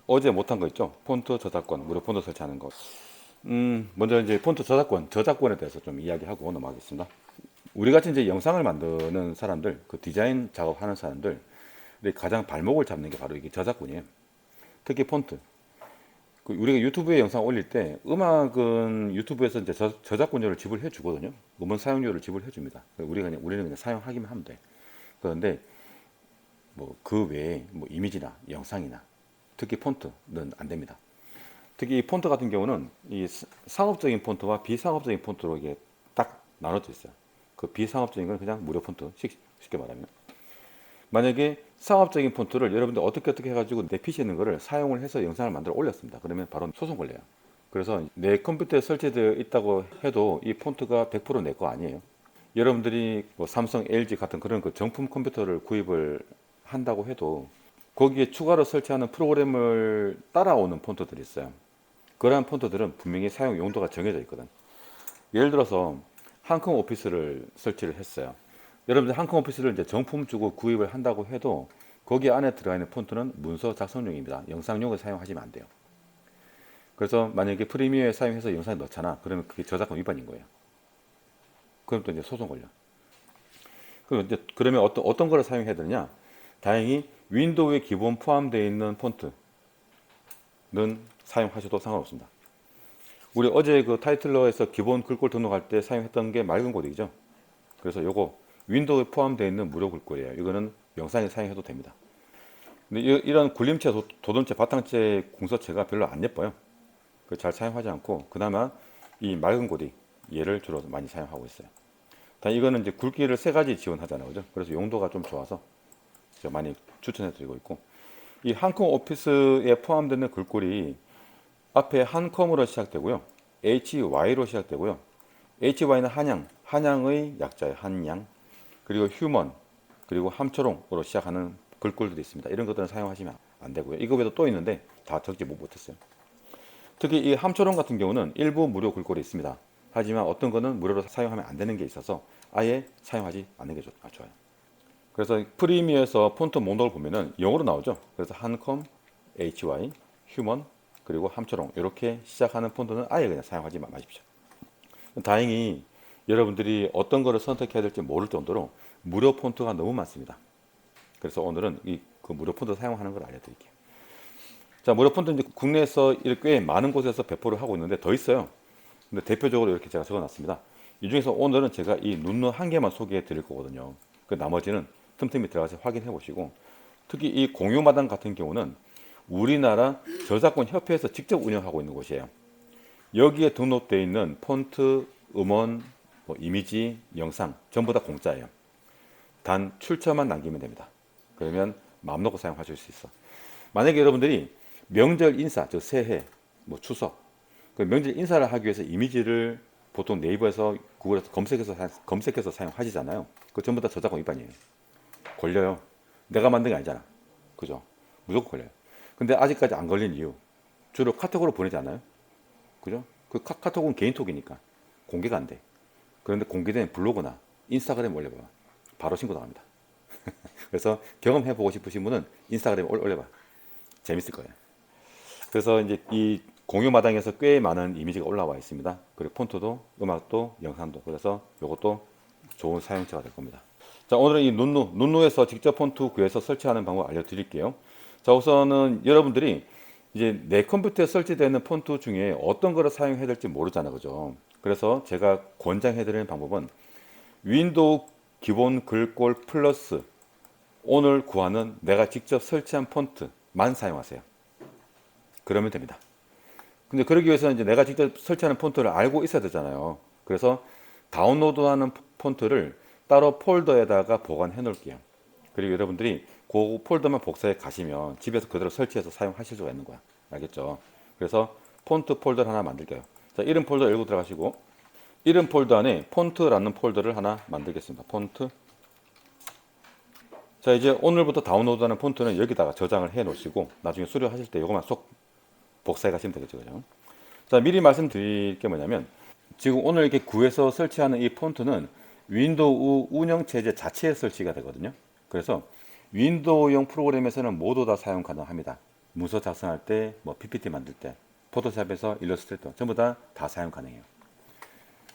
어제 못한 거 있죠? 폰트 저작권, 무료 폰트 설치하는 거. 먼저 이제 폰트 저작권에 대해서 좀 이야기하고 넘어가겠습니다. 우리 같이 이제 영상을 만드는 사람들, 그 디자인 작업하는 사람들, 가장 발목을 잡는 게 바로 이게 저작권이에요. 특히 폰트. 그 우리가 유튜브에 영상 올릴 때 음악은 유튜브에서 이제 저작권료를 지불해 주거든요. 음원 사용료를 지불해 줍니다. 우리는 그냥 사용하기만 하면 돼. 그런데 뭐 그 외에 뭐 이미지나 영상이나 특히 폰트는 안 됩니다. 특히 이 폰트 같은 경우는 이 상업적인 폰트와 비상업적인 폰트로 이게 딱 나눠져 있어요. 그 비상업적인 건 그냥 무료 폰트, 쉽게 말하면. 만약에 상업적인 폰트를 여러분들 어떻게 해가지고 내 PC에 있는 거를 사용을 해서 영상을 만들어 올렸습니다. 그러면 바로 소송 걸려요. 그래서 내 컴퓨터에 설치되어 있다고 해도 이 폰트가 100%내 거 아니에요. 여러분들이 뭐 삼성, LG 같은 그런 그 정품 컴퓨터를 구입을 한다고 해도 거기에 추가로 설치하는 프로그램을 따라오는 폰트들이 있어요. 그러한 폰트들은 분명히 사용 용도가 정해져 있거든. 예를 들어서 한컴 오피스를 설치를 했어요. 여러분들 한컴 오피스를 이제 정품 주고 구입을 한다고 해도 거기 안에 들어가 있는 폰트는 문서 작성용입니다. 영상용을 사용하시면 안 돼요. 그래서 만약에 프리미어에 사용해서 영상에 넣잖아. 그러면 그게 저작권 위반인 거예요. 그럼 또 이제 소송 걸려. 그러면 어떤 거를 사용해야 되느냐? 다행히 윈도우에 기본 포함되어 있는 폰트는 사용하셔도 상관없습니다. 우리 어제 그 타이틀러에서 기본 글꼴 등록할 때 사용했던 게 맑은 고딕이죠. 그래서 요거 윈도우에 포함되어 있는 무료 글꼴이에요. 이거는 영상에 사용해도 됩니다. 근데 이런 굴림체, 도돈체, 바탕체 공서체가 별로 안 예뻐요. 잘 사용하지 않고 그나마 이 맑은 고딕 얘를 주로 많이 사용하고 있어요. 이거는 이제 굵기를 3가지 지원하잖아요. 그죠? 그래서 용도가 좀 좋아서 많이 추천해 드리고 있고, 이 한컴 오피스에 포함되는 글꼴이 앞에 한컴으로 시작되고요. HY로 시작되고요. HY는 한양의 약자예요. 한양. 그리고 휴먼, 그리고 함초롱으로 시작하는 글꼴들이 있습니다. 이런 것들은 사용하시면 안 되고요. 이거 외에도 또 있는데 다 적지 못했어요. 특히 이 함초롱 같은 경우는 일부 무료 글꼴이 있습니다. 하지만 어떤 거는 무료로 사용하면 안 되는 게 있어서 아예 사용하지 않는 게 좋아요. 그래서 프리미어에서 폰트 목록을 보면은 영어로 나오죠. 그래서 한컴, HY, 휴먼, 그리고 함초롱 이렇게 시작하는 폰트는 아예 그냥 사용하지 마십시오. 다행히 여러분들이 어떤 거를 선택해야 될지 모를 정도로 무료 폰트가 너무 많습니다. 그래서 오늘은 그 무료 폰트 사용하는 걸 알려드릴게요. 자, 무료 폰트 이제 국내에서 꽤 많은 곳에서 배포를 하고 있는데 더 있어요. 근데 대표적으로 이렇게 제가 적어놨습니다. 이 중에서 오늘은 제가 이 눈노 한 개만 소개해 드릴 거거든요. 그 나머지는 틈틈이 들어가서 확인해 보시고, 특히 이 공유마당 같은 경우는 우리나라 저작권 협회에서 직접 운영하고 있는 곳이에요. 여기에 등록되어 있는 폰트, 음원, 뭐 이미지, 영상 전부 다 공짜예요. 단 출처만 남기면 됩니다. 그러면 마음 놓고 사용하실 수 있어. 만약에 여러분들이 명절 인사, 즉 새해, 뭐 추석, 그 명절 인사를 하기 위해서 이미지를 보통 네이버에서 구글에서 검색해서 사용하시잖아요. 그 전부 다 저작권 위반이에요. 걸려요. 내가 만든 게 아니잖아. 그죠? 무조건 걸려요. 근데 아직까지 안 걸린 이유. 주로 카톡으로 보내지 않아요? 그죠? 그 카톡은 개인톡이니까 공개가 안 돼. 그런데 공개된 블로그나 인스타그램 올려봐. 바로 신고 나갑니다. 그래서 경험해보고 싶으신 분은 인스타그램 올려봐. 재밌을 거예요. 그래서 이제 이 공유 마당에서 꽤 많은 이미지가 올라와 있습니다. 그리고 폰트도, 음악도, 영상도. 그래서 이것도 좋은 사용처가 될 겁니다. 자, 오늘은 이 눈누에서 직접 폰트 구해서 설치하는 방법 알려드릴게요. 자, 우선은 여러분들이 이제 내 컴퓨터에 설치되어 있는 폰트 중에 어떤 거를 사용해야 될지 모르잖아요. 그죠? 그래서 제가 권장해드리는 방법은 윈도우 기본 글꼴 플러스 오늘 구하는 내가 직접 설치한 폰트만 사용하세요. 그러면 됩니다. 근데 그러기 위해서는 이제 내가 직접 설치하는 폰트를 알고 있어야 되잖아요. 그래서 다운로드하는 폰트를 따로 폴더에다가 보관해 놓을게요. 그리고 여러분들이 그 폴더만 복사해 가시면 집에서 그대로 설치해서 사용하실 수가 있는 거야. 알겠죠? 그래서 폰트 폴더를 하나 만들게요. 자, 이름 폴더 열고 들어가시고, 이름 폴더 안에 폰트라는 폴더를 하나 만들겠습니다. 폰트. 자, 이제 오늘부터 다운로드하는 폰트는 여기다가 저장을 해 놓으시고 나중에 수료하실 때 이것만 쏙 복사해 가시면 되겠죠. 그죠? 자, 미리 말씀드릴 게 뭐냐면 지금 오늘 이렇게 구해서 설치하는 이 폰트는 윈도우 운영체제 자체에 설치가 되거든요. 그래서 윈도우용 프로그램에서는 모두 다 사용 가능합니다. 문서 작성할 때, 뭐 PPT 만들 때, 포토샵에서 일러스트레이터 전부 다 사용 가능해요.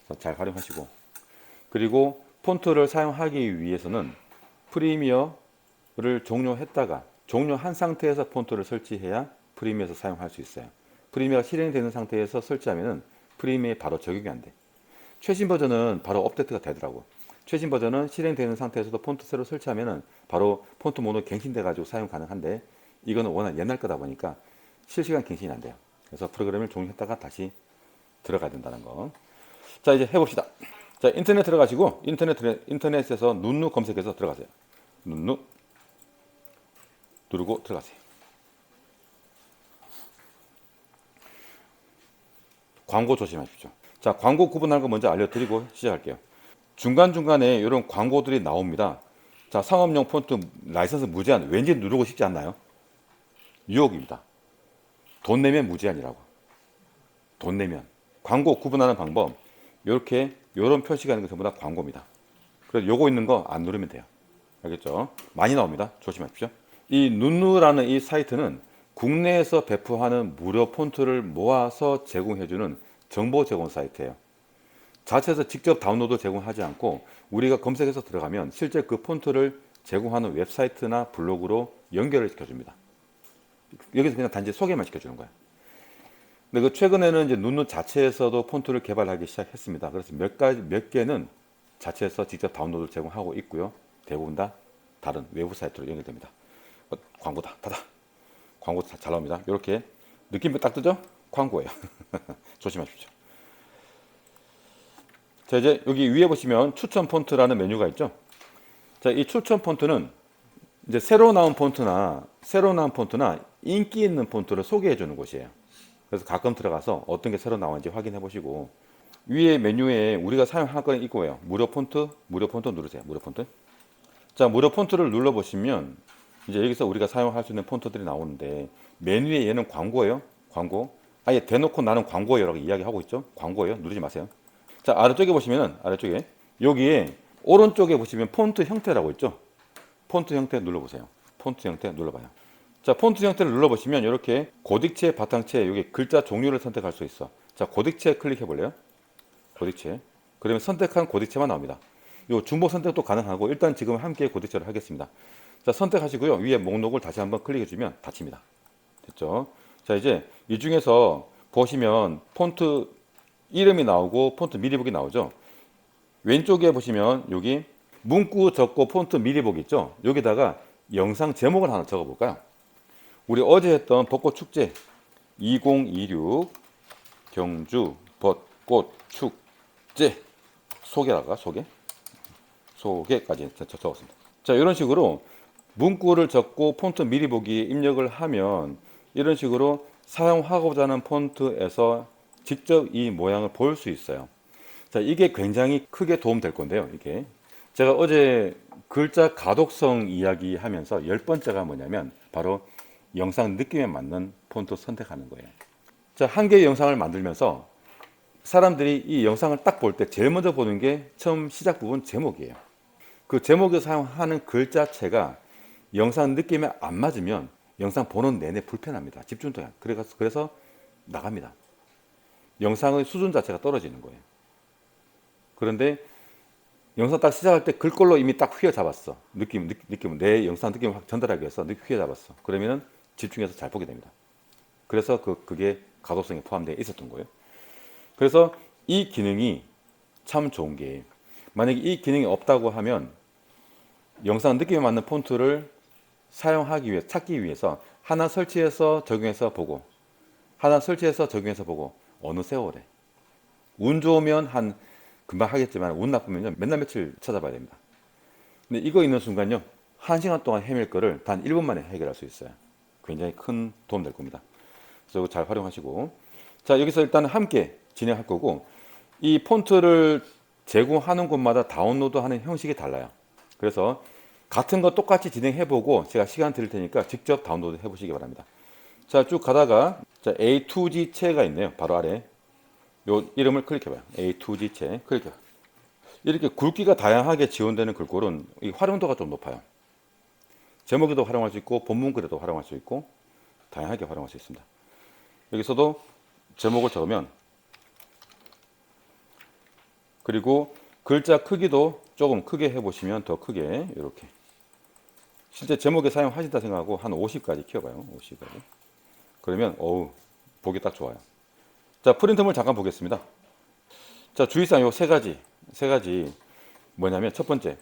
그래서 잘 활용하시고, 그리고 폰트를 사용하기 위해서는 프리미어를 종료한 상태에서 폰트를 설치해야 프리미어에서 사용할 수 있어요. 프리미어가 실행되는 상태에서 설치하면은 프리미어에 바로 적용이 안 돼. 최신 버전은 바로 업데이트가 되더라고. 최신 버전은 실행되는 상태에서도 폰트 새로 설치하면은 바로 폰트 모드 갱신돼 가지고 사용 가능한데, 이거는 워낙 옛날 거다 보니까 실시간 갱신이 안 돼요. 그래서 프로그램을 종료했다가 다시 들어가야 된다는 거. 자, 이제 해봅시다. 자, 인터넷 들어가시고 인터넷에서 눈누 검색해서 들어가세요. 눈누 누르고 들어가세요. 광고 조심하십시오. 자, 광고 구분하는 거 먼저 알려드리고 시작할게요. 중간중간에 이런 광고들이 나옵니다. 자, 상업용 폰트 라이선스 무제한, 왠지 누르고 싶지 않나요? 유혹입니다. 돈 내면 무제한이라고. 돈 내면. 광고 구분하는 방법, 이렇게 이런 표시가 있는 거 전부 다 광고입니다. 그래서 요거 있는 거 안 누르면 돼요. 알겠죠? 많이 나옵니다. 조심하십시오. 이 눈누라는 이 사이트는 국내에서 배포하는 무료 폰트를 모아서 제공해주는 정보 제공 사이트예요. 자체에서 직접 다운로드 제공하지 않고 우리가 검색해서 들어가면 실제 그 폰트를 제공하는 웹사이트나 블로그로 연결을 시켜줍니다. 여기서 그냥 단지 소개만 시켜주는 거예요. 근데 그 최근에는 이제 눈누 자체에서도 폰트를 개발하기 시작했습니다. 그래서 몇 개는 자체에서 직접 다운로드 제공하고 있고요. 대부분 다 다른 외부 사이트로 연결됩니다. 광고다, 닫아. 광고 잘 나옵니다. 이렇게 느낌표 딱 뜨죠? 광고예요. 조심하십시오. 자, 이제 여기 위에 보시면 추천 폰트라는 메뉴가 있죠. 자, 이 추천 폰트는 이제 새로 나온 폰트나 인기 있는 폰트를 소개해 주는 곳이에요. 그래서 가끔 들어가서 어떤 게 새로 나왔는지 확인해 보시고, 위에 메뉴에 우리가 사용할 건 있고요. 무료 폰트 누르세요. 무료 폰트. 자, 무료 폰트를 눌러 보시면 이제 여기서 우리가 사용할 수 있는 폰트들이 나오는데, 메뉴에 얘는 광고예요. 광고. 아예 대놓고 나는 광고예요라고 이야기하고 있죠. 광고예요. 누르지 마세요. 자, 아래쪽에 보시면은 여기에 오른쪽에 보시면 폰트 형태라고 있죠. 폰트 형태 눌러보세요. 폰트 형태 눌러봐요. 자, 폰트 형태를 눌러보시면 이렇게 고딕체, 바탕체, 여기 글자 종류를 선택할 수 있어. 자, 고딕체 클릭해 볼래요? 고딕체. 그러면 선택한 고딕체만 나옵니다. 요 중복 선택도 가능하고, 일단 지금 함께 고딕체를 하겠습니다. 자, 선택하시고요. 위에 목록을 다시 한번 클릭해 주면 닫힙니다. 됐죠? 자, 이제 이 중에서 보시면 폰트 이름이 나오고 폰트 미리 보기 나오죠. 왼쪽에 보시면 여기 문구 적고 폰트 미리 보기 있죠. 여기다가 영상 제목을 하나 적어 볼까요? 우리 어제 했던 벚꽃 축제 2026 경주 벚꽃 축제 소개까지 적었습니다. 자, 이런 식으로 문구를 적고 폰트 미리 보기에 입력을 하면 이런 식으로 사용하고자 하는 폰트에서 직접 이 모양을 볼 수 있어요. 자, 이게 굉장히 크게 도움될 건데요. 이게 제가 어제 글자 가독성 이야기하면서 10번째가 뭐냐면 바로 영상 느낌에 맞는 폰트 선택하는 거예요. 자, 한 개의 영상을 만들면서 사람들이 이 영상을 딱 볼 때 제일 먼저 보는 게 처음 시작 부분 제목이에요. 그 제목에 사용하는 글자체가 영상 느낌에 안 맞으면 영상 보는 내내 불편합니다. 집중도 안. 그래서 나갑니다. 영상의 수준 자체가 떨어지는 거예요. 그런데 영상 딱 시작할 때 글꼴로 이미 딱 휘어잡았어. 내 영상 느낌을 확 전달하기 위해서 휘어잡았어. 그러면은 집중해서 잘 보게 됩니다. 그래서 그게 가독성에 포함되어 있었던 거예요. 그래서 이 기능이 참 좋은 게, 만약에 이 기능이 없다고 하면 영상 느낌에 맞는 폰트를 찾기 위해서 하나 설치해서 적용해서 보고 어느 세월에, 운 좋으면 금방 하겠지만 운 나쁘면 맨날 며칠 찾아봐야 됩니다. 근데 이거 있는 순간요, 1시간 동안 헤맬 거를 단 1분 만에 해결할 수 있어요. 굉장히 큰 도움 될 겁니다. 그래서 잘 활용하시고, 자, 여기서 일단 함께 진행할 거고, 이 폰트를 제공하는 곳마다 다운로드하는 형식이 달라요. 그래서 같은 거 똑같이 진행해보고 제가 시간 드릴 테니까 직접 다운로드 해보시기 바랍니다. 자, 쭉 가다가 자, A2G 체가 있네요. 바로 아래 요 이름을 클릭해봐요. A2G 체 클릭해봐요. 이렇게 굵기가 다양하게 지원되는 글꼴은 이 활용도가 좀 높아요. 제목에도 활용할 수 있고 본문 글에도 활용할 수 있고 다양하게 활용할 수 있습니다. 여기서도 제목을 적으면, 그리고 글자 크기도 조금 크게 해보시면 더 크게, 이렇게 실제 제목에 사용하신다 생각하고 한 50까지 키워봐요. 50까지. 그러면 보기 딱 좋아요. 자, 프린트물 잠깐 보겠습니다. 자, 주의사항 요 세 가지 뭐냐면, 첫 번째,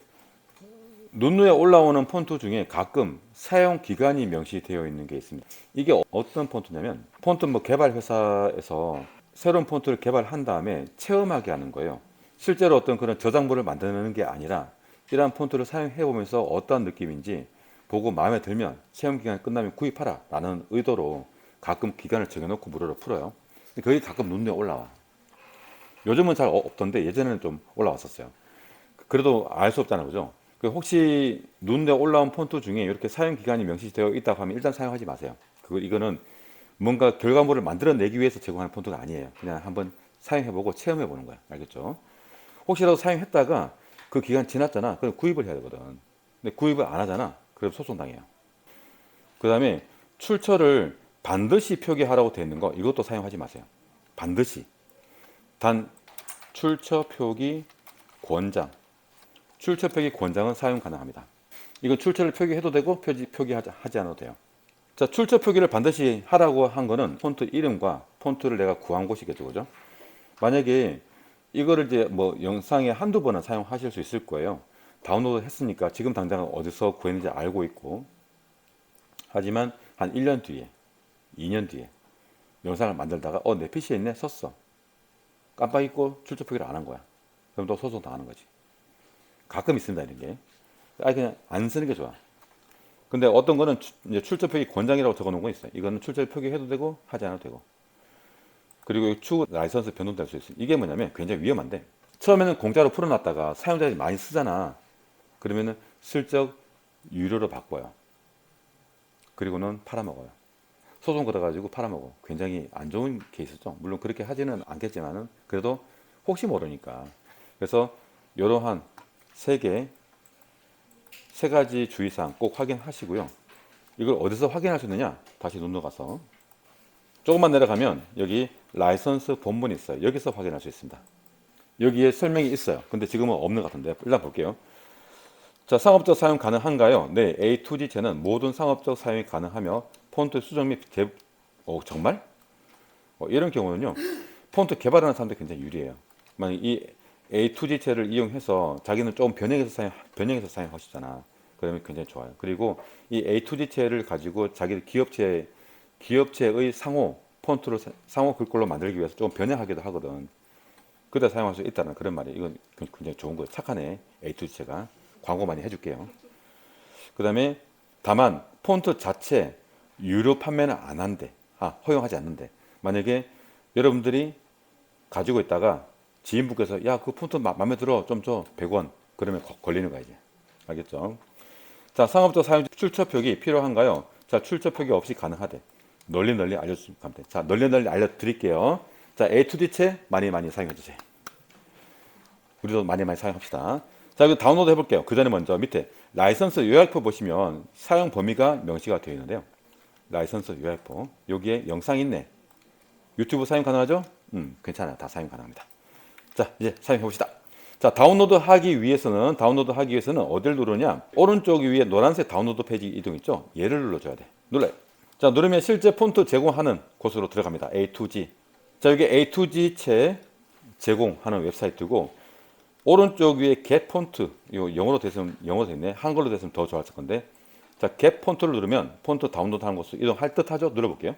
눈에 올라오는 폰트 중에 가끔 사용 기간이 명시되어 있는 게 있습니다. 이게 어떤 폰트냐면, 폰트 개발 회사에서 새로운 폰트를 개발한 다음에 체험하게 하는 거예요. 실제로 어떤 그런 저작물을 만드는 게 아니라, 이러한 폰트를 사용해 보면서 어떠한 느낌인지 보고 마음에 들면 체험 기간이 끝나면 구입하라 라는 의도로 가끔 기간을 정해놓고 무료로 풀어요. 그게 가끔 눈에 올라와. 요즘은 잘 없던데 예전에는 좀 올라왔었어요. 그래도 알 수 없잖아요, 그죠? 혹시 눈에 올라온 폰트 중에 이렇게 사용 기간이 명시되어 있다고 하면 일단 사용하지 마세요. 이거는 뭔가 결과물을 만들어내기 위해서 제공하는 폰트가 아니에요. 그냥 한번 사용해보고 체험해보는 거야. 알겠죠? 혹시라도 사용했다가 그 기간 지났잖아. 그럼 구입을 해야 되거든. 근데 구입을 안 하잖아. 그럼 소송당해요. 그 다음에 출처를 반드시 표기하라고 되어 있는 거, 이것도 사용하지 마세요. 반드시. 단 출처 표기 권장. 출처 표기 권장은 사용 가능합니다. 이건 출처를 표기해도 되고 표기하지 않아도 돼요. 자, 출처 표기를 반드시 하라고 한 거는 폰트 이름과 폰트를 내가 구한 곳이겠죠, 그죠? 만약에 이거를 이제 영상에 한두 번은 사용하실 수 있을 거예요. 다운로드 했으니까 지금 당장 어디서 구했는지 알고 있고, 하지만 한 1년 뒤에, 2년 뒤에 영상을 만들다가 내 PC에 있네, 썼어. 깜빡 잊고 출처 표기를 안 한 거야. 그럼 또 소송 당하는 거지. 가끔 있습니다, 이런 게. 그냥 안 쓰는 게 좋아. 근데 어떤 거는 이제 출처 표기 권장이라고 적어 놓은 거 있어요. 이거는 출처를 표기해도 되고 하지 않아도 되고. 그리고 추후 라이선스 변동될 수 있어요. 이게 뭐냐면 굉장히 위험한데, 처음에는 공짜로 풀어놨다가 사용자들이 많이 쓰잖아. 그러면은 슬쩍 유료로 바꿔요. 그리고는 팔아먹어요. 소송 걸어가지고 팔아먹어. 굉장히 안 좋은 케이스죠. 물론 그렇게 하지는 않겠지만은 그래도 혹시 모르니까. 그래서 이러한 세 가지 주의사항 꼭 확인하시고요. 이걸 어디서 확인할 수 있느냐? 다시 눈으로 가서 조금만 내려가면 여기 라이선스 본문이 있어요. 여기서 확인할 수 있습니다. 여기에 설명이 있어요. 근데 지금은 없는 것 같은데 일단 볼게요. 자, 상업적 사용 가능한가요? 네, A2G체는 모든 상업적 사용이 가능하며 폰트 수정 및 정말? 이런 경우는요, 폰트 개발하는 사람들이 굉장히 유리해요. 만약 이 A2G체를 이용해서 자기는 조금 변형해서 사용하시잖아. 그러면 굉장히 좋아요. 그리고 이 A2G체를 가지고 자기 기업체의 상호 글꼴로 만들기 위해서 좀 변형하기도 하거든. 그때 사용할 수 있다는 그런 말이에요. 이건 굉장히 좋은 거예요. 착하네, A2G체가. 광고 많이 해줄게요. 그 다음에 다만 폰트 자체 유료 판매는 안 한대. 허용하지 않는데, 만약에 여러분들이 가지고 있다가 지인분께서 야, 그 폰트 마음에 들어, 좀 줘, 100원. 그러면 걸리는 거야 이제. 알겠죠? 자, 상업적 사용 출처 표기 필요한가요? 자, 출처 표기 없이 가능하대. 널리 알려주시면 돼. 자, 널리 알려드릴게요. 자, A2D체 많이 사용해 주세요. 우리도 많이 사용합시다. 자, 이거 다운로드 해볼게요. 그 전에 먼저 밑에 라이선스 요약표 보시면 사용 범위가 명시가 되어 있는데요. 라이선스 요약표. 여기에 영상 있네. 유튜브 사용 가능하죠? 괜찮아요. 다 사용 가능합니다. 자, 이제 사용해 봅시다. 자, 다운로드 하기 위해서는 어딜 누르냐? 오른쪽 위에 노란색 다운로드 페이지 이동 있죠? 얘를 눌러줘야 돼. 눌러요. 자, 누르면 실제 폰트 제공하는 곳으로 들어갑니다. A2G. 자, 여기 A2G체 제공하는 웹사이트고, 오른쪽 위에 get 폰트, 이거 영어로 됐네. 한글로 됐으면 더 좋았을 건데. 자, get 폰트를 누르면 폰트 다운로드 하는 곳으로 이동할 듯 하죠? 눌러볼게요.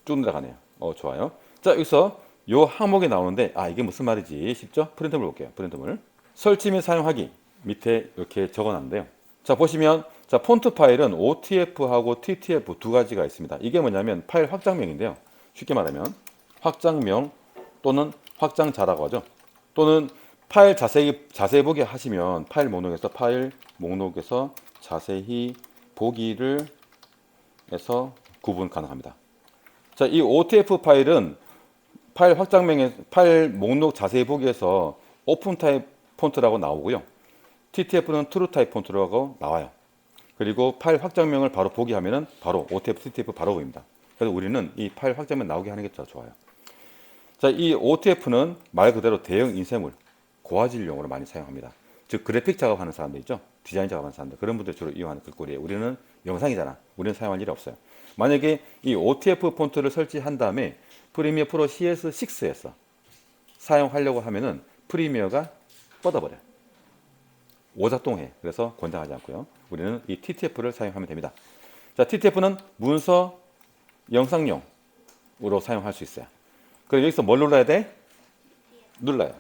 쭉 내려가네요. 좋아요. 자, 여기서 요 항목이 나오는데, 이게 무슨 말이지 싶죠? 프린트물 볼게요. 프린트물. 설치 및 사용하기. 밑에 이렇게 적어놨는데요. 자, 보시면, 자, 폰트 파일은 OTF하고 TTF 두 가지가 있습니다. 이게 뭐냐면 파일 확장명인데요. 쉽게 말하면 확장명 또는 확장자라고 하죠. 또는 파일 자세히 보기 하시면 파일 목록에서 자세히 보기를 해서 구분 가능합니다. 자, 이 OTF 파일은 파일 확장명의 파일 목록 자세히 보기에서 오픈 타입 폰트라고 나오고요. TTF는 트루 타입 폰트라고 나와요. 그리고 파일 확장명을 바로 보기 하면은 바로 OTF, TTF 바로 보입니다. 그래서 우리는 이 파일 확장명 나오게 하는 게 더 좋아요. 자, 이 OTF는 말 그대로 대형 인쇄물, 고화질용으로 많이 사용합니다. 즉 그래픽 작업하는 사람들 있죠, 디자인 작업하는 사람들, 그런 분들 주로 이용하는 글꼴이에요. 우리는 영상이잖아. 우리는 사용할 일이 없어요. 만약에 이 OTF 폰트를 설치한 다음에 프리미어 프로 CS6에서 사용하려고 하면은 프리미어가 뻗어버려요. 오작동해. 그래서 권장하지 않고요. 우리는 이 TTF를 사용하면 됩니다. 자, TTF는 문서, 영상용으로 사용할 수 있어요. 그럼 여기서 뭘 눌러야 돼? 눌러요.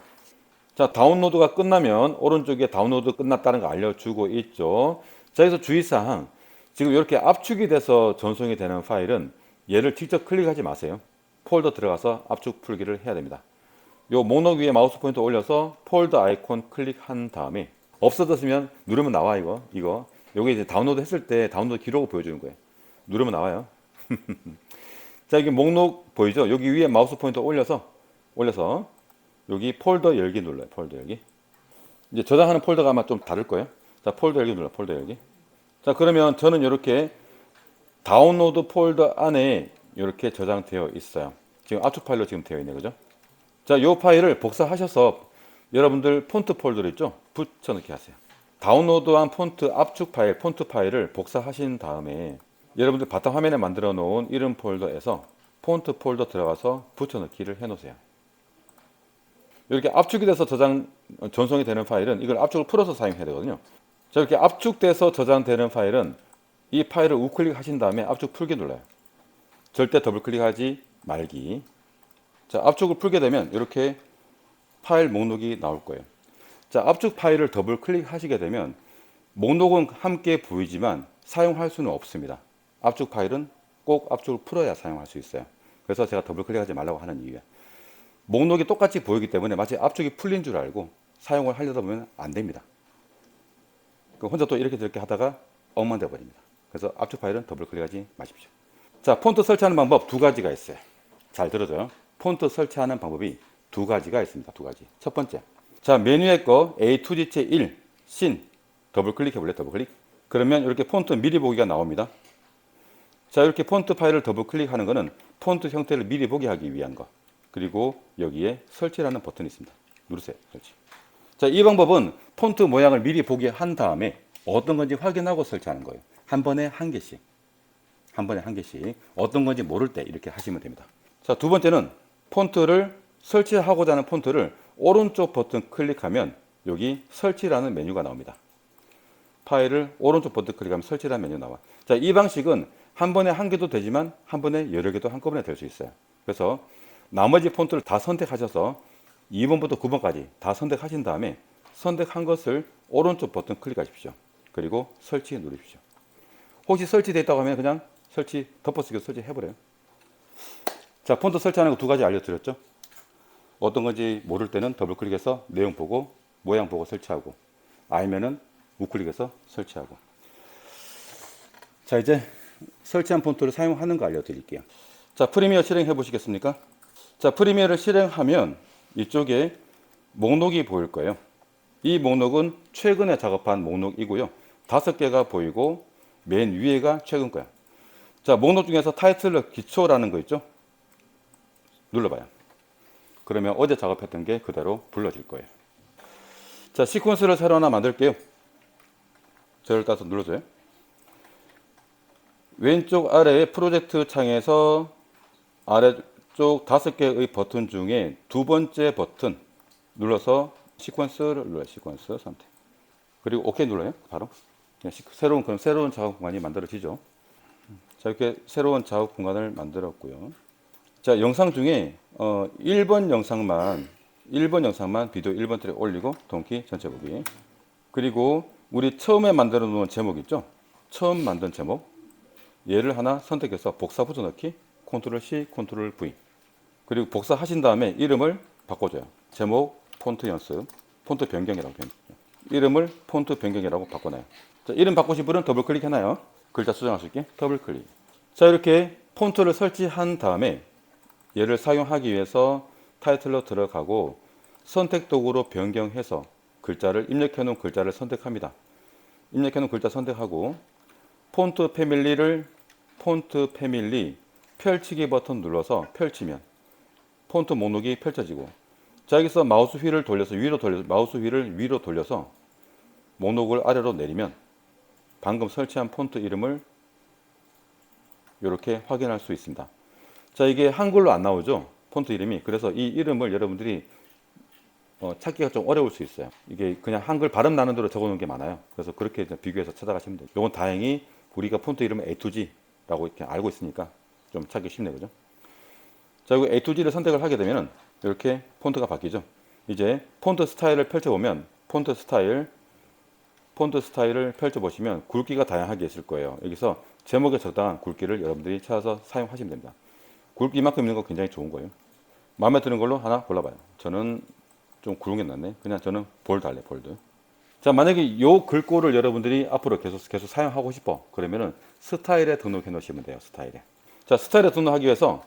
자, 다운로드가 끝나면 오른쪽에 다운로드 끝났다는 거 알려주고 있죠. 자, 여기서 주의사항. 지금 이렇게 압축이 돼서 전송이 되는 파일은 얘를 직접 클릭하지 마세요. 폴더 들어가서 압축 풀기를 해야 됩니다. 요 목록 위에 마우스 포인터 올려서 폴더 아이콘 클릭한 다음에 없어졌으면 누르면 나와. 이거 요게 이제 다운로드 했을 때 다운로드 기록을 보여주는 거예요. 누르면 나와요. 자, 여기 목록 보이죠? 여기 위에 마우스 포인터 올려서 여기 폴더 열기 눌러요. 폴더 열기. 이제 저장하는 폴더가 아마 좀 다를 거예요. 자, 폴더 열기 눌러. 폴더 열기. 자, 그러면 저는 이렇게 다운로드 폴더 안에 이렇게 저장되어 있어요. 지금 압축 파일로 지금 되어 있네, 그죠? 자, 이 파일을 복사하셔서 여러분들 폰트 폴더로 있죠? 붙여넣기 하세요. 다운로드한 폰트 압축 파일, 폰트 파일을 복사하신 다음에 여러분들 바탕화면에 만들어 놓은 이름 폴더에서 폰트 폴더 들어가서 붙여넣기를 해 놓으세요. 이렇게 압축이 돼서 전송이 되는 파일은 이걸 압축을 풀어서 사용해야 되거든요. 자, 이렇게 압축돼서 저장되는 파일은 이 파일을 우클릭 하신 다음에 압축 풀기 눌러요. 절대 더블 클릭하지 말기. 자, 압축을 풀게 되면 이렇게 파일 목록이 나올 거예요. 자, 압축 파일을 더블 클릭하시게 되면 목록은 함께 보이지만 사용할 수는 없습니다. 압축 파일은 꼭 압축을 풀어야 사용할 수 있어요. 그래서 제가 더블 클릭하지 말라고 하는 이유예요. 목록이 똑같이 보이기 때문에 마치 압축이 풀린 줄 알고 사용을 하려다 보면 안 됩니다. 혼자 또 이렇게 저렇게 하다가 엉망돼 버립니다. 그래서 압축 파일은 더블 클릭하지 마십시오. 자, 폰트 설치하는 방법 두 가지가 있어요. 잘 들어줘요. 폰트 설치하는 방법이 두 가지가 있습니다. 두 가지. 첫 번째, 자, 메뉴의 거 A2지체 1 신 더블 클릭해 볼래요? 더블 클릭. 그러면 이렇게 폰트 미리 보기가 나옵니다. 자, 이렇게 폰트 파일을 더블 클릭하는 거는 폰트 형태를 미리 보게 하기 위한 거. 그리고 여기에 설치라는 버튼이 있습니다. 누르세요. 설치. 자, 이 방법은 폰트 모양을 미리 보게 한 다음에 어떤 건지 확인하고 설치하는 거예요. 한 번에 한 개씩. 어떤 건지 모를 때 이렇게 하시면 됩니다. 자, 두 번째는 폰트를 설치하고자 하는 폰트를 오른쪽 버튼 클릭하면 여기 설치라는 메뉴가 나옵니다. 파일을 오른쪽 버튼 클릭하면 설치라는 메뉴 나와. 자, 이 방식은 한 번에 한 개도 되지만 한 번에 여러 개도 한꺼번에 될 수 있어요. 그래서 나머지 폰트를 다 선택하셔서 2번부터 9번까지 다 선택하신 다음에 선택한 것을 오른쪽 버튼 클릭하십시오. 그리고 설치 누르십시오. 혹시 설치되어 있다고 하면 그냥 설치 덮어쓰기 설치해버려요. 자, 폰트 설치하는 거 두 가지 알려드렸죠. 어떤 건지 모를 때는 더블 클릭해서 내용 보고 모양 보고 설치하고, 아니면은 우클릭해서 설치하고. 자, 이제 설치한 폰트를 사용하는 거 알려드릴게요. 자, 프리미어 실행해 보시겠습니까? 자, 프리미어를 실행하면 이쪽에 목록이 보일 거예요. 이 목록은 최근에 작업한 목록이고요. 5개가 보이고 맨 위에가 최근 거야. 자, 목록 중에서 타이틀러 기초라는 거 있죠? 눌러봐요. 그러면 어제 작업했던 게 그대로 불러질 거예요. 자, 시퀀스를 새로 하나 만들게요. 저를 따서 눌러줘요. 왼쪽 아래 프로젝트 창에서 아래쪽 5개의 버튼 중에 두 번째 버튼 눌러서 시퀀스를 눌러요. 시퀀스 선택. 그리고 OK 눌러요. 바로. 새로운 작업 공간이 만들어지죠. 자, 이렇게 새로운 작업 공간을 만들었고요. 자, 영상 중에 1번 영상만 비디오 1번 트랙 올리고 동키 전체 보기. 그리고 우리 처음에 만들어 놓은 제목 있죠? 처음 만든 제목. 얘를 하나 선택해서 복사 붙여넣기. 컨트롤 C, 컨트롤 V. 그리고 복사하신 다음에 이름을 바꿔줘요. 제목 폰트 연습, 폰트 변경이라고 이름을 폰트 변경이라고 바꿔놔요. 자, 이름 바꾸신 분은 더블 클릭해놔요. 글자 수정할 수 있게 더블 클릭. 자, 이렇게 폰트를 설치한 다음에 얘를 사용하기 위해서 타이틀로 들어가고 선택 도구로 변경해서 글자를 입력해 놓은 글자를 선택합니다. 입력해 놓은 글자 선택하고 폰트 패밀리 펼치기 버튼 눌러서 펼치면 폰트 목록이 펼쳐지고, 자 여기서 마우스 휠을 돌려서 위로 돌려서 목록을 아래로 내리면 방금 설치한 폰트 이름을 이렇게 확인할 수 있습니다. 자 이게 한글로 안 나오죠, 폰트 이름이. 그래서 이 이름을 여러분들이 찾기가 좀 어려울 수 있어요. 이게 그냥 한글 발음 나는 대로 적어 놓은 게 많아요. 그래서 그렇게 비교해서 찾아가시면 돼요. 이건 다행히 우리가 폰트 이름을 A2G라고 이렇게 알고 있으니까 좀 찾기 쉽네요, 그죠? 자, 이거 A2G를 선택을 하게 되면 이렇게 폰트가 바뀌죠. 이제 폰트 스타일을 펼쳐보면 폰트 스타일을 펼쳐보시면 굵기가 다양하게 있을 거예요. 여기서 제목에 적당한 굵기를 여러분들이 찾아서 사용하시면 됩니다. 굵기만큼 있는 거 굉장히 좋은 거예요. 마음에 드는 걸로 하나 골라봐요. 저는 좀 굵은 게 낫네. 그냥 저는 볼드 할래, 볼드. 자, 만약에 요 글꼴을 여러분들이 앞으로 계속 사용하고 싶어. 그러면은 스타일에 등록해 놓으시면 돼요, 스타일에. 자, 스타일에 등록하기 위해서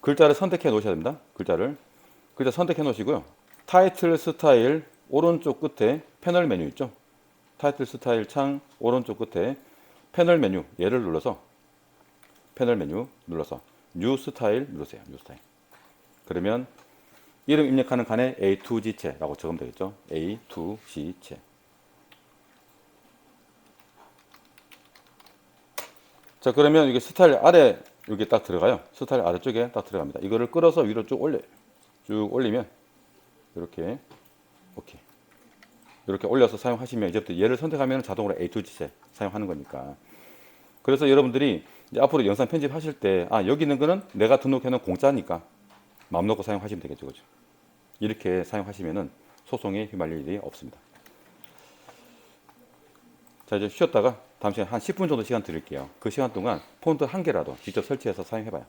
글자를 선택해 놓으셔야 됩니다. 글자 선택해 놓으시고요. 타이틀 스타일 오른쪽 끝에 패널 메뉴 있죠? 타이틀 스타일 창 오른쪽 끝에 패널 메뉴 얘를 눌러서 뉴 스타일 누르세요. 뉴 스타일. 그러면 이름 입력하는 칸에 A2G체라고 적으면 되겠죠? A2G체. 자, 그러면 이게 스타일 아래 여기 딱 들어가요. 스타일 아래쪽에 딱 들어갑니다. 이거를 끌어서 위로 쭉 올리면 이렇게 오케이. 이렇게 올려서 사용하시면 이제부터 얘를 선택하면 자동으로 A2G체 사용하는 거니까. 그래서 여러분들이 이제 앞으로 영상 편집하실 때 여기 있는 거는 내가 등록해 놓은 공짜니까 마음 놓고 사용하시면 되겠죠, 그죠? 이렇게 사용하시면은 소송에 휘말릴 일이 없습니다. 자, 이제 쉬었다가 다음 시간에 한 10분 정도 시간 드릴게요. 그 시간 동안 폰트 한 개라도 직접 설치해서 사용해봐요.